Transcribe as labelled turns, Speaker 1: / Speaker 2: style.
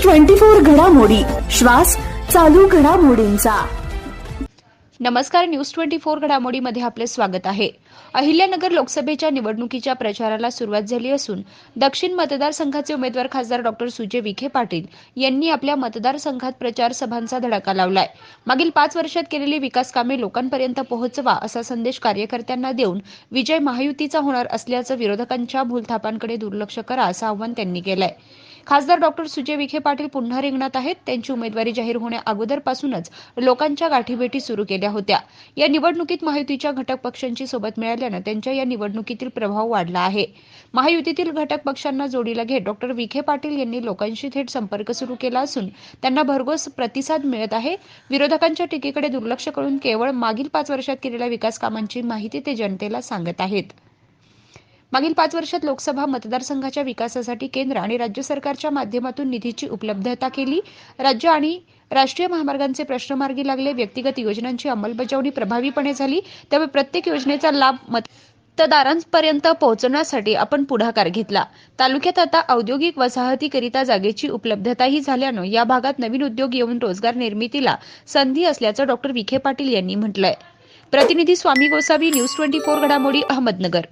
Speaker 1: 24 घडामोडी, श्वास चालू घडामोडींचा।
Speaker 2: नमस्कार, न्यूज 24 घडामोडीमध्ये आपले स्वागत आहे। अहिल्यानगर लोकसभेच्या निवडणुकीच्या प्रचाराला सुरुवात झाली असून दक्षिण मतदारसंघाचे उमेदवार खासदार डॉक्टर सुजय विखे पाटील यांनी आपल्या मतदारसंघात प्रचार सभांचा धडाका लावलाय। मागील 5 वर्षात केलेली विकास कामे लोकांपर्यंत पोहोचवा असा संदेश कार्यकर्त्यांना देऊन विजय महायुतीचा होणार असल्याचं विरोधकांच्या भूलथापांकडे दुर्लक्ष करा असं आवाहन त्यांनी केलंय। खासदार डॉक्टर सुजय विखे पाटील पुन्हा रिंगणात आहेत। त्यांची उमेदवारी जाहीर होण्या अगोदरपासूनच लोकांच्या गाठीभेटी सुरू केल्या होत्या। या निवडणुकीत महायुतीच्या घटक पक्षांची सोबत मिळाल्याने त्यांच्या या निवडणुकीतील प्रभाव वाढला आहे। महायुतीतील घटक पक्षांना जोडीला घेत डॉक्टर विखे पाटील यांनी लोकांशी थेट संपर्क सुरू केला असून त्यांना भरघोस प्रतिसाद मिळत आहे। विरोधकांच्या टीकेकडे दुर्लक्ष करून केवळ मागील 5 वर्षात केलेल्या विकास कामांची माहिती ते जनतेला सांगत आहेत। मागील 5 वर्षात लोकसभा मतदारसंघाच्या विकासासाठी केंद्र आणि राज्य सरकारच्या माध्यमातून निधीची उपलब्धता केली। राज्य आणि राष्ट्रीय महामार्गांचे प्रश्न मार्गी लागले। व्यक्तिगत योजनांची अंमलबजावणी प्रभावीपणे झाली। त्यामुळे प्रत्येक योजनेचा लाभ मतदारांपर्यंत पोहोचवण्यासाठी आपण पुढाकार घेतला। तालुक्यात आता औद्योगिक वसाहतीकरिता जागेची उपलब्धताही झाल्यानं या भागात नवीन उद्योग येऊन रोजगार निर्मितीला संधी असल्याचं डॉक्टर विखे पाटील यांनी म्हटलंय। प्रतिनिधी स्वामी गोसावी, न्यूज 24 घडामोडी, अहमदनगर।